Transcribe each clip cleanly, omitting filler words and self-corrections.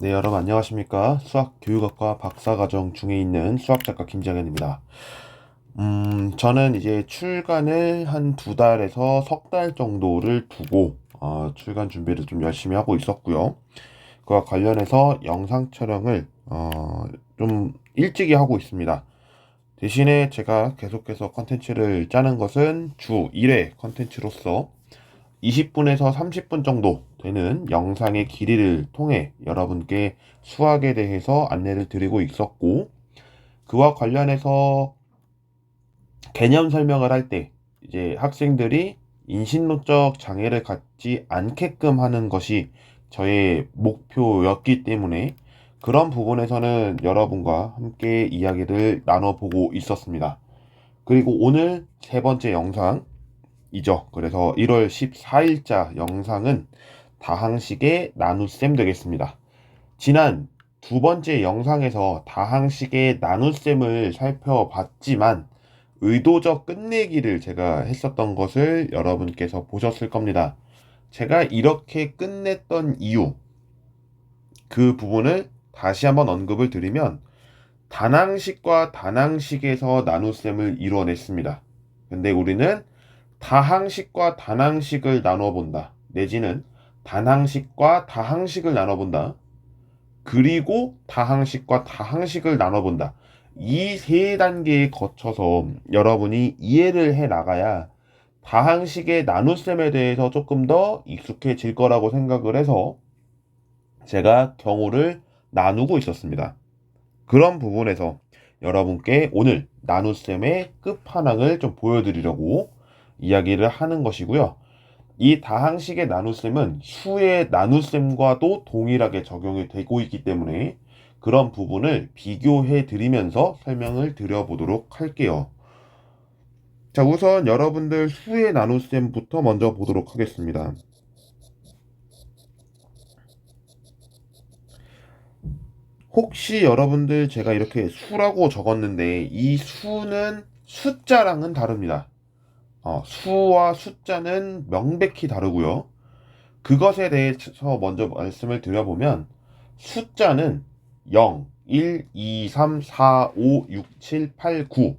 네, 여러분 안녕하십니까? 수학교육학과 박사과정 중에 있는 수학작가 김정현입니다. 저는 이제 출간을 한 2달에서 3달 정도를 두고 출간 준비를 좀 열심히 하고 있었고요. 그와 관련해서 영상 촬영을 좀 일찍이 하고 있습니다. 대신에 제가 계속해서 컨텐츠를 짜는 것은 주 1회 컨텐츠로서 20분에서 30분 정도 되는 영상의 길이를 통해 여러분께 수학에 대해서 안내를 드리고 있었고, 그와 관련해서 개념 설명을 할 때 이제 학생들이 인신노적 장애를 갖지 않게끔 하는 것이 저의 목표였기 때문에 그런 부분에서는 여러분과 함께 이야기를 나눠보고 있었습니다. 그리고 오늘 세 번째 영상 이죠. 그래서 1월 14일자 영상은 다항식의 나눗셈 되겠습니다. 지난 두 번째 영상에서 다항식의 나눗셈을 살펴봤지만 의도적 끝내기를 제가 했었던 것을 여러분께서 보셨을 겁니다. 제가 이렇게 끝냈던 이유, 그 부분을 다시 한번 언급을 드리면 단항식과 단항식에서 나눗셈을 이뤄냈습니다. 근데 우리는 다항식과 단항식을 나눠본다. 내지는 단항식과 다항식을 나눠본다. 그리고 다항식과 다항식을 나눠본다. 이 세 단계에 거쳐서 여러분이 이해를 해 나가야 다항식의 나눗셈에 대해서 조금 더 익숙해질 거라고 생각을 해서 제가 경우를 나누고 있었습니다. 그런 부분에서 여러분께 오늘 나눗셈의 끝판왕을 좀 보여드리려고 이야기를 하는 것이고요. 이 다항식의 나눗셈은 수의 나눗셈과도 동일하게 적용이 되고 있기 때문에 그런 부분을 비교해 드리면서 설명을 드려보도록 할게요. 자, 우선 여러분들 수의 나눗셈부터 먼저 보도록 하겠습니다. 혹시 여러분들 제가 이렇게 수라고 적었는데 이 수는 숫자랑은 다릅니다. 수와 숫자는 명백히 다르고요. 그것에 대해서 먼저 말씀을 드려보면 숫자는 0, 1, 2, 3, 4, 5, 6, 7, 8, 9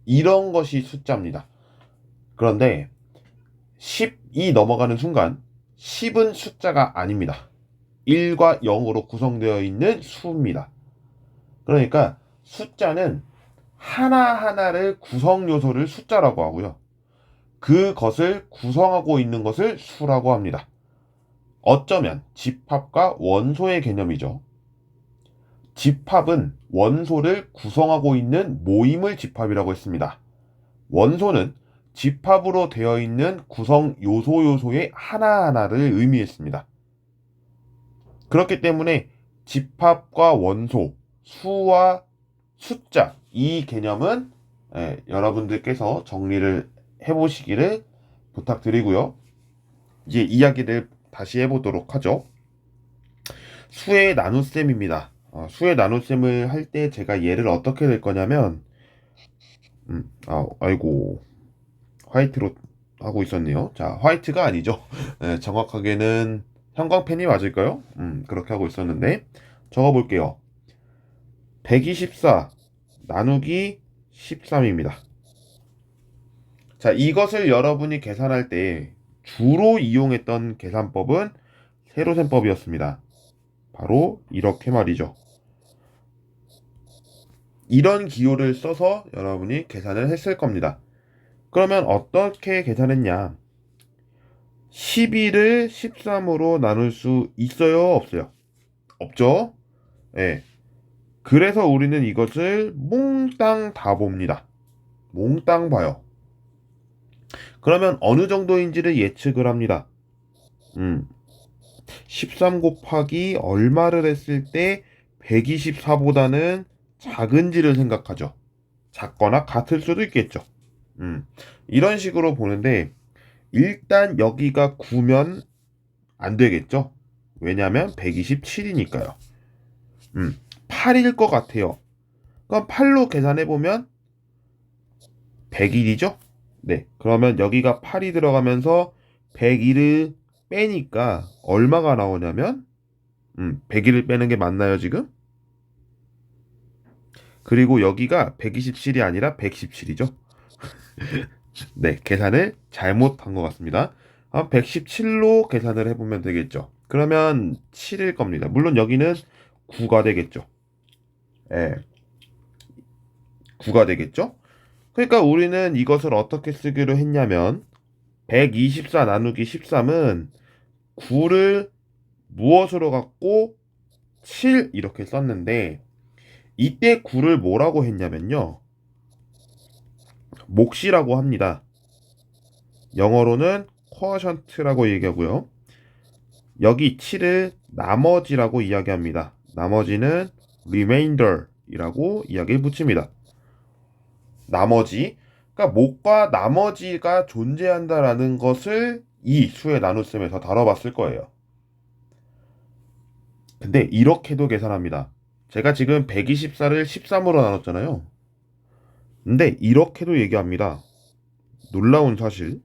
이런 것이 숫자입니다. 그런데 10이 넘어가는 순간 10은 숫자가 아닙니다. 1과 0으로 구성되어 있는 수입니다. 그러니까 숫자는 하나하나를 구성 요소를 숫자라고 하고요. 그것을 구성하고 있는 것을 수라고 합니다. 어쩌면 집합과 원소의 개념이죠. 집합은 원소를 구성하고 있는 모임을 집합이라고 했습니다. 원소는 집합으로 되어 있는 구성 요소의 하나하나를 의미했습니다. 그렇기 때문에 집합과 원소, 수와 숫자, 이 개념은 여러분들께서 정리를 해보시기를 부탁드리고요. 이제 이야기를 다시 해보도록 하죠. 수의 나눗셈입니다. 수의 나눗셈을 할 때 제가 예를 어떻게 될 거냐면, 아이고, 화이트로 하고 있었네요. 자, 화이트가 아니죠. 정확하게는 형광펜이 맞을까요? 그렇게 하고 있었는데, 적어볼게요. 124 나누기 13입니다. 자, 이것을 여러분이 계산할 때 주로 이용했던 계산법은 세로셈법이었습니다. 바로 이렇게 말이죠. 이런 기호를 써서 여러분이 계산을 했을 겁니다. 그러면 어떻게 계산했냐? 12를 13으로 나눌 수 있어요? 없어요? 없죠? 예. 그래서 우리는 이것을 몽땅 다 봅니다. 몽땅 봐요. 그러면 어느 정도인지를 예측을 합니다. 13 곱하기 얼마를 했을 때 124보다는 작은지를 생각하죠. 작거나 같을 수도 있겠죠. 이런 식으로 보는데 일단 여기가 9면 안 되겠죠. 왜냐하면 127이니까요. 8일 것 같아요. 그럼 8로 계산해보면 101이죠? 네. 그러면 여기가 8이 들어가면서 101을 빼니까 얼마가 나오냐면 100을 빼는 게 맞나요, 지금? 그리고 여기가 127이 아니라 117이죠. 네, 계산을 잘못한 것 같습니다. 117로 계산을 해보면 되겠죠. 그러면 7일 겁니다. 물론 여기는 9가 되겠죠. 예, 9가 되겠죠. 그러니까 우리는 이것을 어떻게 쓰기로 했냐면 124 나누기 13은 9를 무엇으로 갖고 7 이렇게 썼는데 이때 9를 뭐라고 했냐면요. 몫이라고 합니다. 영어로는 quotient,라고 얘기하고요. 여기 7을 나머지라고 이야기합니다. 나머지는 remainder이라고 이야기를 붙입니다. 나머지, 그러니까 몫과 나머지가 존재한다라는 것을 이 수의 나눗셈에서 다뤄봤을 거예요. 근데 이렇게도 계산합니다. 제가 지금 124를 13으로 나눴잖아요. 근데 이렇게도 얘기합니다. 놀라운 사실.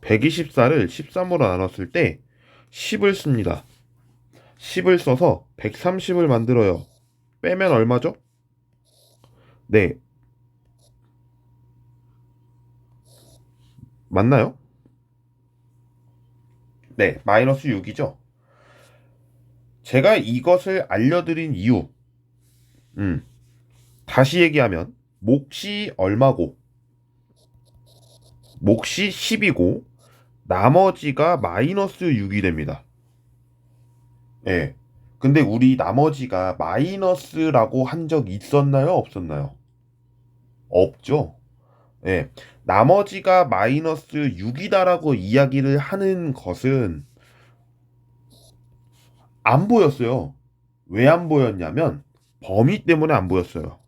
124를 13으로 나눴을 때 10을 씁니다. 10을 써서 130을 만들어요. 빼면 얼마죠? 네. 맞나요? 네. 마이너스 6이죠. 제가 이것을 알려드린 이유. 음, 다시 얘기하면 몫이 얼마고 몫이 10이고 나머지가 마이너스 6이 됩니다. 예. 근데 우리 나머지가 마이너스라고 한 적 있었나요? 없었나요? 없죠. 예. 나머지가 마이너스 6이다라고 이야기를 하는 것은 안 보였어요. 왜 안 보였냐면 범위 때문에 안 보였어요.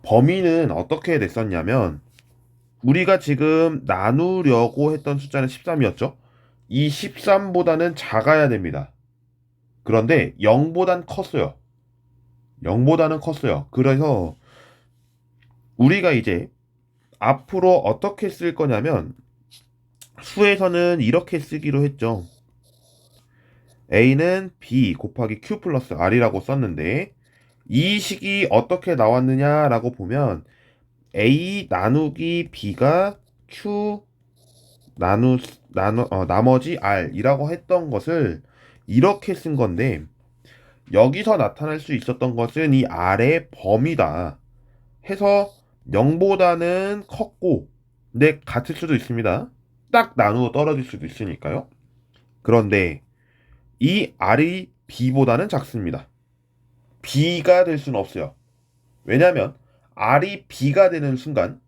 범위는 어떻게 됐었냐면 우리가 지금 나누려고 했던 숫자는 13이었죠. 이 13보다는 작아야 됩니다. 그런데 0보단 컸어요. 0보다는 컸어요. 그래서 우리가 이제 앞으로 어떻게 쓸 거냐면 수에서는 이렇게 쓰기로 했죠. A는 B 곱하기 Q 플러스 R이라고 썼는데 이 식이 어떻게 나왔느냐라고 보면 A 나누기 B가 Q 나머지 R이라고 했던 것을 이렇게 쓴 건데 여기서 나타날 수 있었던 것은 이 R의 범위다 해서 0보다는 컸고 근데 같을 수도 있습니다. 딱 나누어 떨어질 수도 있으니까요. 그런데 이 R이 B보다는 작습니다. B가 될 수는 없어요. 왜냐하면 R이 B가 되는 순간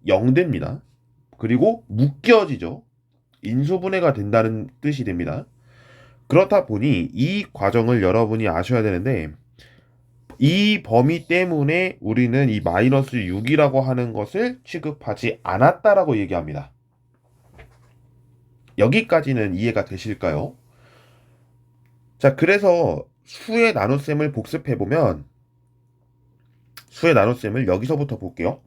0됩니다. 그리고 묶여지죠. 인수분해가 된다는 뜻이 됩니다. 그렇다 보니 이 과정을 여러분이 아셔야 되는데 이 범위 때문에 우리는 이 마이너스 6이라고 하는 것을 취급하지 않았다라고 얘기합니다. 여기까지는 이해가 되실까요? 자, 그래서 수의 나눗셈을 복습해보면 수의 나눗셈을 여기서부터 볼게요.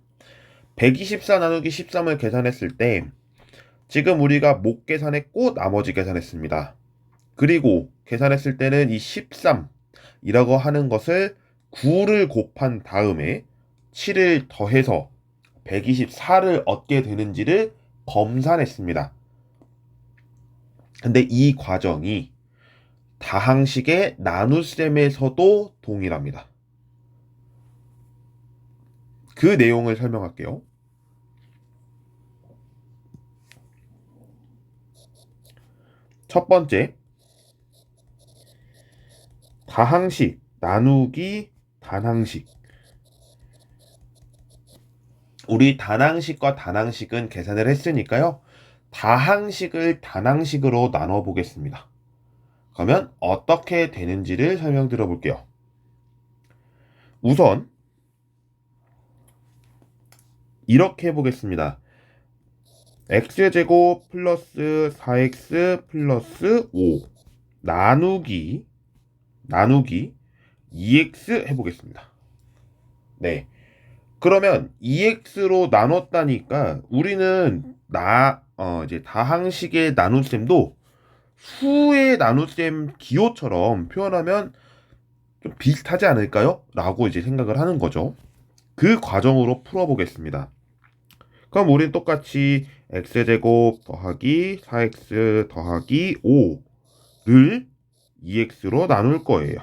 124 나누기 13을 계산했을 때 지금 우리가 목 계산했고 나머지 계산했습니다. 그리고 계산했을 때는 이 13이라고 하는 것을 9를 곱한 다음에 7을 더해서 124를 얻게 되는지를 검산했습니다. 근데 이 과정이 다항식의 나눗셈에서도 동일합니다. 그 내용을 설명할게요. 첫 번째, 다항식, 나누기, 단항식. 우리 단항식과 단항식은 계산을 했으니까요. 다항식을 단항식으로 나눠 보겠습니다. 그러면 어떻게 되는지를 설명드려 볼게요. 우선 이렇게 해보겠습니다. x제곱 플러스 4x 플러스 5 나누기 2x 해보겠습니다. 네. 그러면 2x로 나눴다니까 우리는 이제 다항식의 나눗셈도 수의 나눗셈 기호처럼 표현하면 좀 비슷하지 않을까요? 라고 이제 생각을 하는 거죠. 그 과정으로 풀어보겠습니다. 그럼 우린 똑같이 x제곱 더하기 4x 더하기 5를 2x로 나눌 거예요.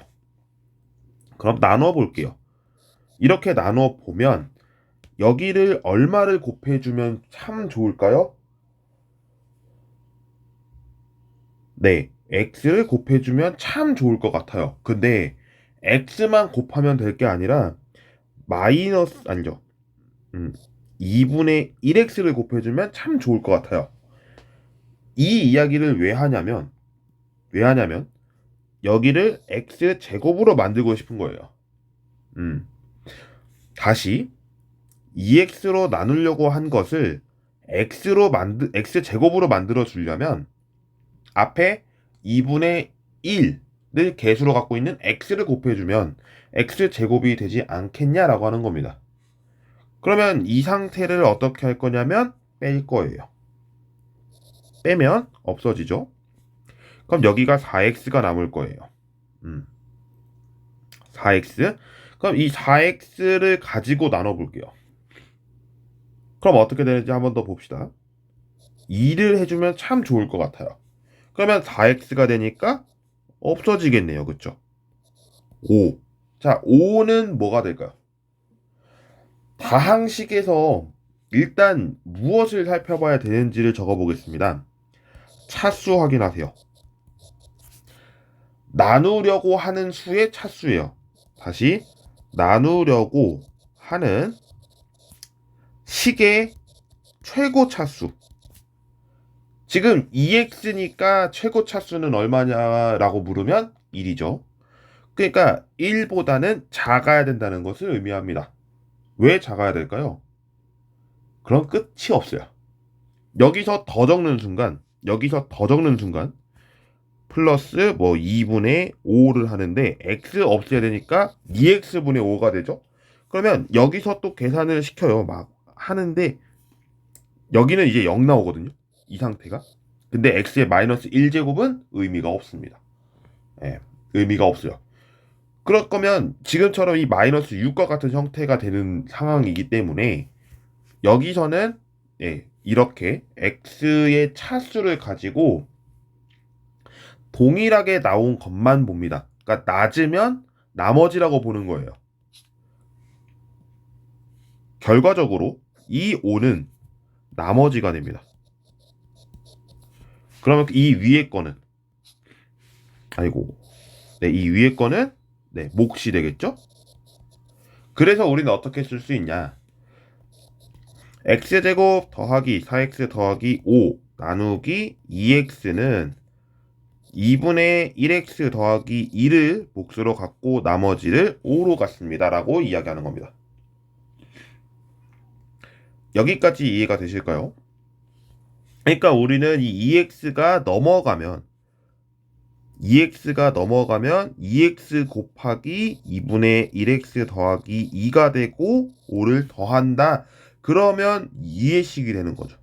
그럼 나눠 볼게요. 이렇게 나눠 보면 여기를 얼마를 곱해주면 참 좋을까요? 네, x를 곱해주면 참 좋을 것 같아요. 근데 x만 곱하면 될 게 아니라 마이너스 아니죠. 2분의 1x를 곱해주면 참 좋을 것 같아요. 이 이야기를 왜 하냐면 여기를 x 제곱으로 만들고 싶은 거예요. 다시 2x로 나누려고 한 것을 x 제곱으로 만들어 주려면 앞에 2분의 1을 개수로 갖고 있는 x를 곱해주면 x 제곱이 되지 않겠냐라고 하는 겁니다. 그러면 이 상태를 어떻게 할 거냐면 뺄 거예요. 빼면 없어지죠. 그럼 여기가 4x가 남을 거예요. 4x. 그럼 이 4x를 가지고 나눠볼게요. 그럼 어떻게 되는지 한번 더 봅시다. 2를 해주면 참 좋을 것 같아요. 그러면 4x가 되니까 없어지겠네요. 그쵸? 5. 자, 5는 뭐가 될까요? 다항식에서 일단 무엇을 살펴봐야 되는지를 적어보겠습니다. 차수 확인하세요. 나누려고 하는 수의 차수예요. 다시 나누려고 하는 식의 최고 차수. 지금 2x니까 최고 차수는 얼마냐라고 물으면 1이죠. 그러니까 1보다는 작아야 된다는 것을 의미합니다. 왜 작아야 될까요? 그럼 끝이 없어요. 여기서 더 적는 순간 플러스 2분의 5를 하는데 x 없애야 되니까 2x분의 5가 되죠. 그러면 여기서 또 계산을 시켜요. 막 하는데 여기는 이제 0 나오거든요. 이 상태가. 근데 x의 마이너스 1제곱은 의미가 없습니다. 예, 의미가 없어요. 그럴 거면 지금처럼 이 마이너스 6과 같은 형태가 되는 상황이기 때문에 여기서는 이렇게 x의 차수를 가지고 동일하게 나온 것만 봅니다. 그러니까 낮으면 나머지라고 보는 거예요. 결과적으로 이 5는 나머지가 됩니다. 그러면 이 위에 거는 이 위에 거는 몫이 되겠죠? 그래서 우리는 어떻게 쓸 수 있냐? x제곱 더하기 4x 더하기 5 나누기 2x는 2분의 1x 더하기 2를 몫으로 갖고 나머지를 5로 갖습니다. 라고 이야기하는 겁니다. 여기까지 이해가 되실까요? 그러니까 우리는 이 2x가 넘어가면 2x 곱하기 2분의 1x 더하기 2가 되고 5를 더한다. 그러면 2의 식이 되는 거죠.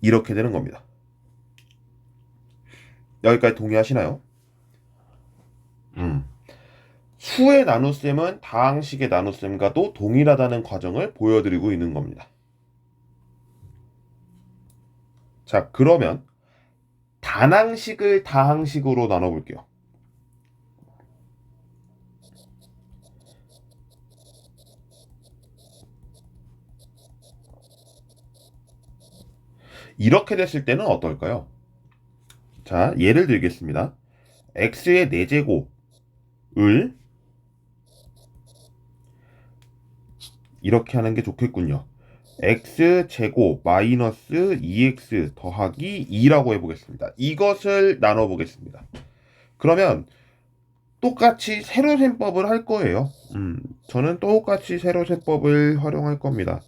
이렇게 되는 겁니다. 여기까지 동의하시나요? 수의 나눗셈은 다항식의 나눗셈과도 동일하다는 과정을 보여드리고 있는 겁니다. 자, 그러면 단항식을 다항식으로 나눠볼게요. 이렇게 됐을 때는 어떨까요? 자, 예를 들겠습니다. x의 4제곱을 이렇게 하는 게 좋겠군요. x제곱 마이너스 2x 더하기 2라고 해보겠습니다. 이것을 나눠보겠습니다. 그러면 똑같이 세로셈법을 할 거예요. 저는 똑같이 세로셈법을 활용할 겁니다.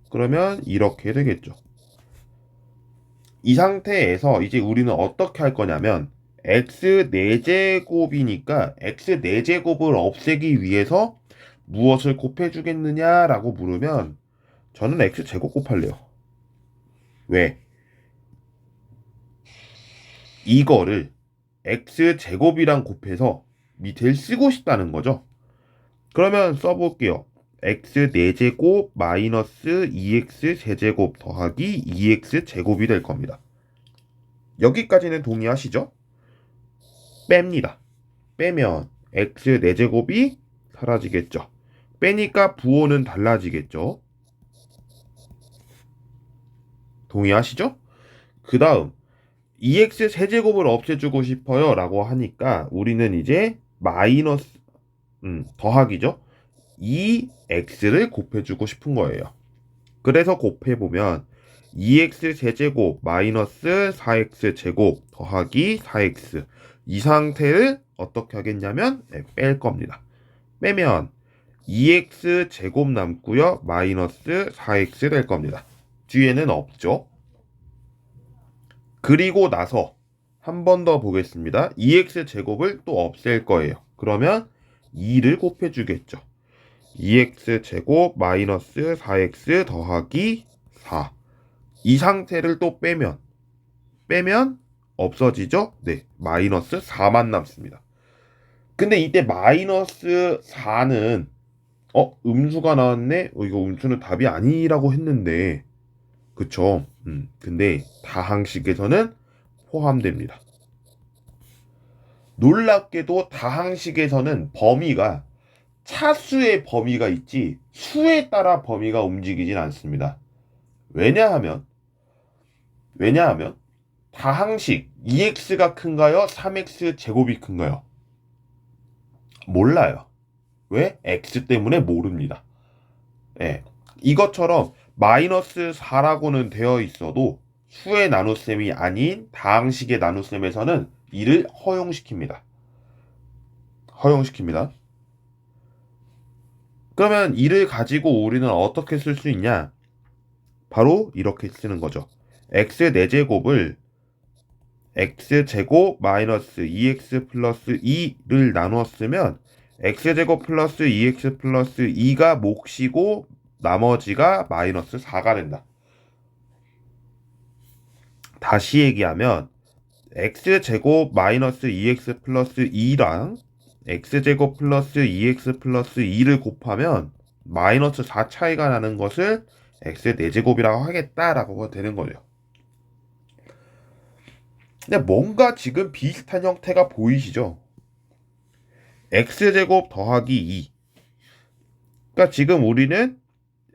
그러면 이렇게 되겠죠. 이 상태에서 이제 우리는 어떻게 할 거냐면 x 4제곱이니까 x 4제곱을 없애기 위해서 무엇을 곱해주겠느냐라고 물으면 저는 x 제곱 곱할래요. 왜? 이거를 x제곱이랑 곱해서 밑을 쓰고 싶다는 거죠. 그러면 써볼게요. x 4제곱 마이너스 2x 세제곱 더하기 2x 제곱이 될 겁니다. 여기까지는 동의하시죠? 뺍니다. 빼면 x 4제곱이 사라지겠죠. 빼니까 부호는 달라지겠죠. 동의하시죠? 그 다음 2x 세제곱을 없애주고 싶어요 라고 하니까 우리는 이제 마이너스 더하기죠. 2x를 곱해주고 싶은 거예요. 그래서 곱해보면 2x 세제곱 마이너스 4x 제곱 더하기 4x 이 상태를 어떻게 하겠냐면 뺄 겁니다. 빼면 2x 제곱 남고요. 마이너스 4x 될 겁니다. 뒤에는 없죠. 그리고 나서 한 번 더 보겠습니다. 2x 제곱을 또 없앨 거예요. 그러면 2를 곱해주겠죠. 2x 제곱 마이너스 4x 더하기 4. 이 상태를 또 빼면 없어지죠? 네, 마이너스 4만 남습니다. 근데 이때 마이너스 4는 음수가 나왔네? 이거 음수는 답이 아니라고 했는데 그쵸? 근데 다항식에서는 포함됩니다. 놀랍게도 다항식에서는 범위가 차수의 범위가 있지 수에 따라 범위가 움직이진 않습니다. 왜냐하면 다항식 2x가 큰가요? 3x 제곱이 큰가요? 몰라요. 왜? x 때문에 모릅니다. 예. 이것처럼 마이너스 4라고는 되어 있어도 수의 나눗셈이 아닌 다항식의 나눗셈에서는 이를 허용시킵니다. 그러면 이를 가지고 우리는 어떻게 쓸 수 있냐? 바로 이렇게 쓰는 거죠. x 4제곱을 x제곱 마이너스 2x 플러스 2를 나누었으면 x제곱 플러스 2x 플러스 2가 몫이고 나머지가 마이너스 4가 된다. 다시 얘기하면 x제곱 마이너스 2x 플러스 2랑 x제곱 플러스 2x 플러스 2를 곱하면 마이너스 4 차이가 나는 것을 x 4제곱이라고 하겠다라고 되는 거예요. 근데 뭔가 지금 비슷한 형태가 보이시죠? x제곱 더하기 2. 그러니까 지금 우리는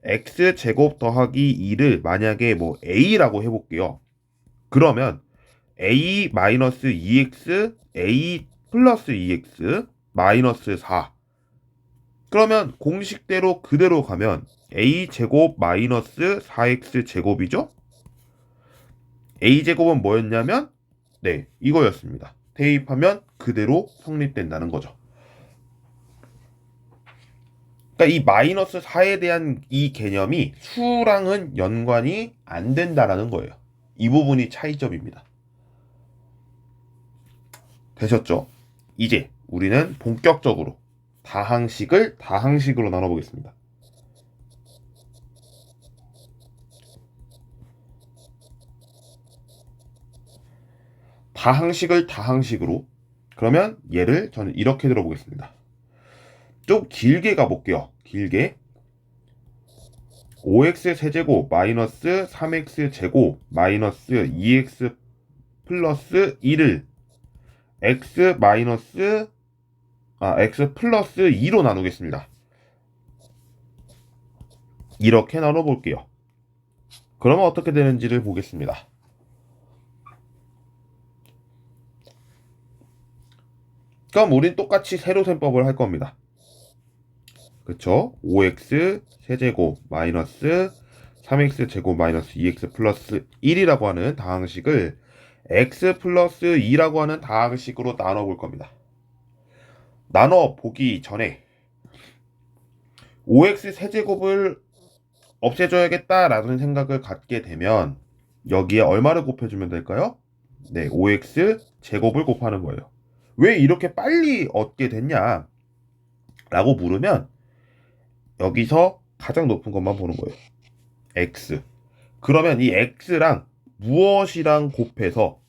x제곱 더하기 2를 만약에 뭐 a라고 해볼게요. 그러면 a 마이너스 2x, a 플러스 2x, 마이너스 4. 그러면 공식대로 그대로 가면 a제곱 마이너스 4x 제곱이죠? a제곱은 뭐였냐면 네, 이거였습니다. 대입하면 그대로 성립된다는 거죠. 그러니까 이 마이너스 4에 대한 이 개념이 수랑은 연관이 안 된다라는 거예요. 이 부분이 차이점입니다. 되셨죠? 이제 우리는 본격적으로 다항식을 다항식으로 나눠보겠습니다. 다항식을 다항식으로 그러면 얘를 저는 이렇게 들어보겠습니다. 좀 길게 가볼게요. 길게 5x 세제곱 마이너스 3x 제곱 마이너스 2x 플러스 1을 x 플러스 2로 나누겠습니다. 이렇게 나눠볼게요. 그러면 어떻게 되는지를 보겠습니다. 그럼 우린 똑같이 세로셈법을 할 겁니다. 그쵸? 5x 세제곱 마이너스 3x 제곱 마이너스 2x 플러스 1이라고 하는 다항식을 x 플러스 2라고 하는 다항식으로 나눠볼 겁니다. 나눠보기 전에 5x 세제곱을 없애줘야겠다라는 생각을 갖게 되면 여기에 얼마를 곱해주면 될까요? 네, 5x 제곱을 곱하는 거예요. 왜 이렇게 빨리 얻게 됐냐? 라고 물으면 여기서 가장 높은 것만 보는 거예요. x. 그러면 이 x랑 무엇이랑 곱해서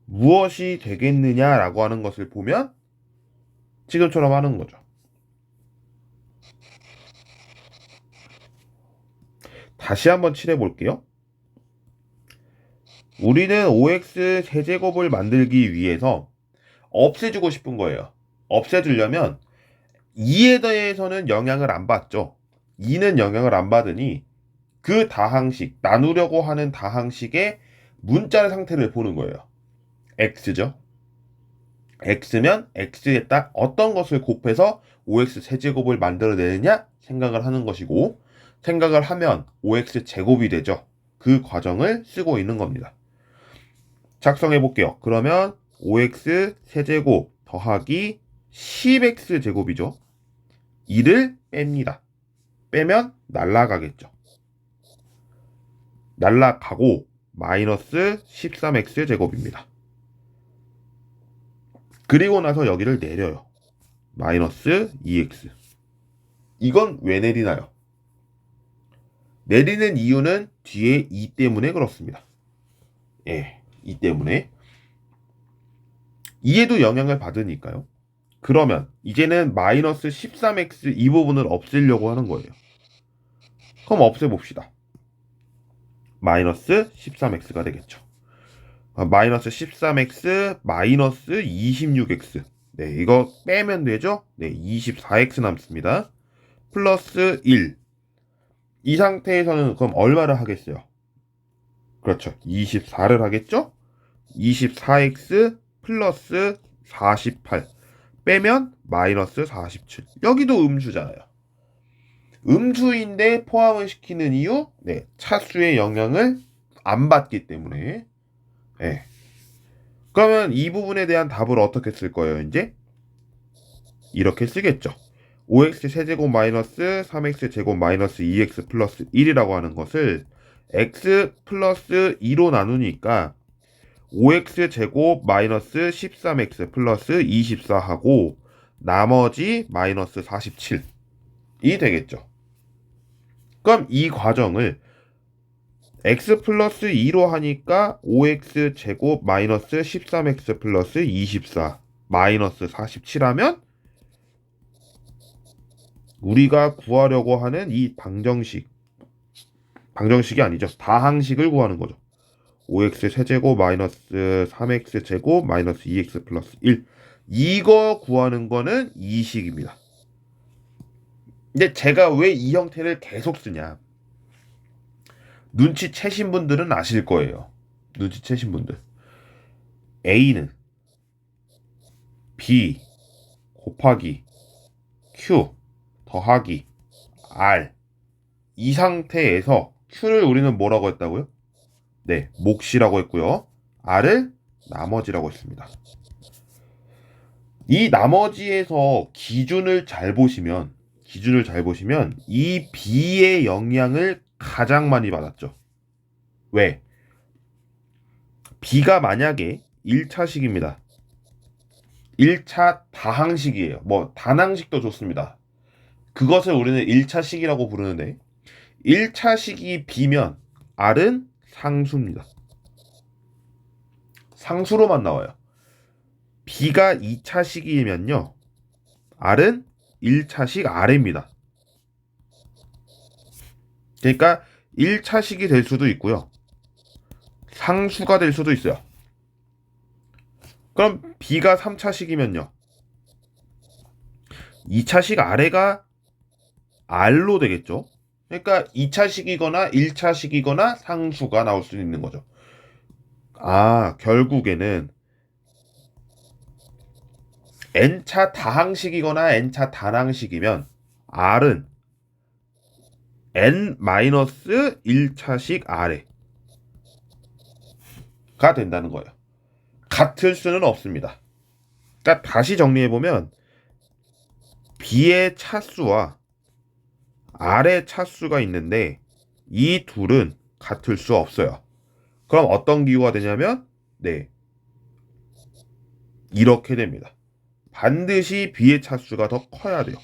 무엇이 되겠느냐라고 하는 것을 보면 지금처럼 하는 거죠. 다시 한번 칠해 볼게요. 우리는 5x 세제곱을 만들기 위해서 없애주고 싶은 거예요. 없애주려면 2에 대해서는 영향을 안 받죠. 2는 영향을 안 받으니 그 다항식, 나누려고 하는 다항식의 문자 상태를 보는 거예요. x죠. x면 x에 딱 어떤 것을 곱해서 5x 세제곱을 만들어내느냐 생각을 하는 것이고, 생각을 하면 5x 제곱이 되죠. 그 과정을 쓰고 있는 겁니다. 작성해 볼게요. 그러면 5x 세제곱 더하기 10x 제곱이죠. 2를 뺍니다. 빼면 날라가겠죠. 날라가고 마이너스 13x 제곱입니다. 그리고 나서 여기를 내려요. 마이너스 2x. 이건 왜 내리나요? 내리는 이유는 뒤에 2 때문에 그렇습니다. 예, 2 때문에. 2에도 영향을 받으니까요. 그러면 이제는 마이너스 13x 이 부분을 없애려고 하는 거예요. 그럼 없애봅시다. 마이너스 13x가 되겠죠. 마이너스 13x 마이너스 26x. 네, 이거 빼면 되죠? 네, 24x 남습니다. 플러스 1. 이 상태에서는 그럼 얼마를 하겠어요? 그렇죠. 24를 하겠죠? 24x 플러스 48. 빼면 마이너스 47. 여기도 음수잖아요. 음수인데 포함을 시키는 이유? 네, 차수의 영향을 안 받기 때문에. 네. 그러면 이 부분에 대한 답을 어떻게 쓸 거예요, 이제? 이렇게 쓰겠죠. 5x 세제곱 마이너스 3x 제곱 마이너스 2x 플러스 1이라고 하는 것을 x 플러스 2로 나누니까 5x 제곱 마이너스 13x 플러스 24하고 나머지 마이너스 47이 되겠죠. 그럼 이 과정을 x 플러스 2로 하니까 5x 제곱 마이너스 13x 플러스 24 마이너스 47 하면 우리가 구하려고 하는 이 방정식이 아니죠. 다항식을 구하는 거죠. 5x 세제곱 마이너스 3x 제곱 마이너스 2x 플러스 1. 이거 구하는 거는 이 식입니다. 근데 제가 왜 이 형태를 계속 쓰냐? 눈치채신 분들은 아실 거예요. 눈치채신 분들. A는 B 곱하기 Q 더하기 R. 이 상태에서 Q를 우리는 뭐라고 했다고요? 네, 몫이라고 했고요. R을 나머지라고 했습니다. 이 나머지에서 기준을 잘 보시면 이 B의 영향을 가장 많이 받았죠. 왜? B가 만약에 1차식입니다. 1차 다항식이에요. 뭐 단항식도 좋습니다. 그것을 우리는 1차식이라고 부르는데 1차식이 B면 R은 상수입니다. 상수로만 나와요. B가 2차식이면요. R은 1차식 R입니다. 그러니까 1차식이 될 수도 있고요. 상수가 될 수도 있어요. 그럼 B가 3차식이면요. 2차식 아래가 R로 되겠죠. 그러니까 2차식이거나 1차식이거나 상수가 나올 수 있는 거죠. 결국에는 n차 다항식이거나 n차 단항식이면 R은 n-1차식 아래가 된다는 거예요. 같을 수는 없습니다. 그러니까 다시 정리해보면 B의 차수와 R의 차수가 있는데 이 둘은 같을 수 없어요. 그럼 어떤 기호가 되냐면 네, 이렇게 됩니다. 반드시 B의 차수가 더 커야 돼요.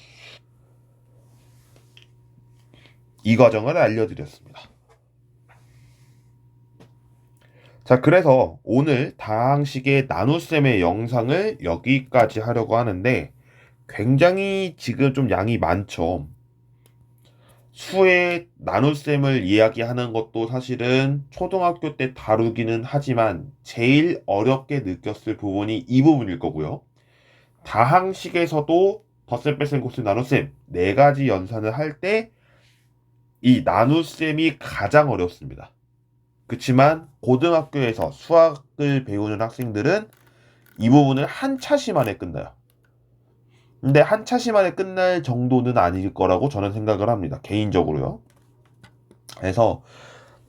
이 과정을 알려드렸습니다. 자, 그래서 오늘 다항식의 나눗셈의 영상을 여기까지 하려고 하는데 굉장히 지금 좀 양이 많죠. 수의 나눗셈을 이야기하는 것도 사실은 초등학교 때 다루기는 하지만 제일 어렵게 느꼈을 부분이 이 부분일 거고요. 다항식에서도 덧셈, 뺄셈, 곱셈, 나눗셈 네 가지 연산을 할 때 이 나눗셈이 가장 어렵습니다. 그치만 고등학교에서 수학을 배우는 학생들은 이 부분을 한 차시 만에 끝나요. 근데 한 차시 만에 끝날 정도는 아닐 거라고 저는 생각을 합니다. 개인적으로요. 그래서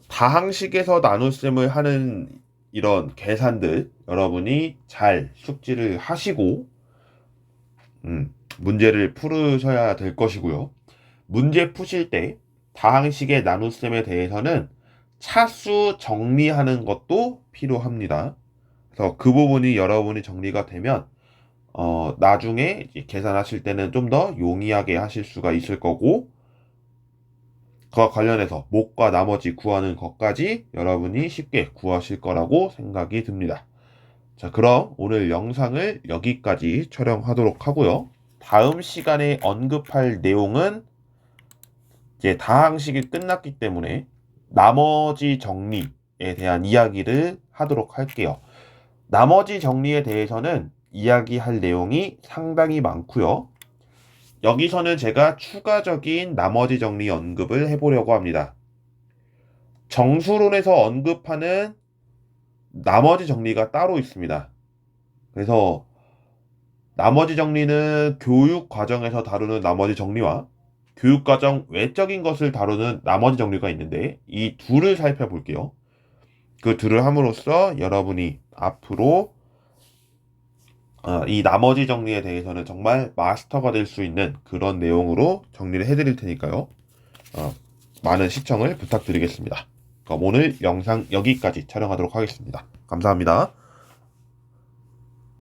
다항식에서 나눗셈을 하는 이런 계산들 여러분이 잘 숙지를 하시고 문제를 풀으셔야 될 것이고요. 문제 푸실 때 다항식의 나눗셈에 대해서는 차수 정리하는 것도 필요합니다. 그래서 그 부분이 여러분이 정리가 되면 나중에 이제 계산하실 때는 좀 더 용이하게 하실 수가 있을 거고 그와 관련해서 목과 나머지 구하는 것까지 여러분이 쉽게 구하실 거라고 생각이 듭니다. 자, 그럼 오늘 영상을 여기까지 촬영하도록 하고요. 다음 시간에 언급할 내용은 이제 다항식이 끝났기 때문에 나머지 정리에 대한 이야기를 하도록 할게요. 나머지 정리에 대해서는 이야기할 내용이 상당히 많고요. 여기서는 제가 추가적인 나머지 정리 언급을 해보려고 합니다. 정수론에서 언급하는 나머지 정리가 따로 있습니다. 그래서 나머지 정리는 교육 과정에서 다루는 나머지 정리와 교육 과정 외적인 것을 다루는 나머지 정리가 있는데 이 둘을 살펴볼게요. 그 둘을 함으로써 여러분이 앞으로 이 나머지 정리에 대해서는 정말 마스터가 될 수 있는 그런 내용으로 정리를 해드릴 테니까요. 많은 시청을 부탁드리겠습니다. 그럼 오늘 영상 여기까지 촬영하도록 하겠습니다. 감사합니다.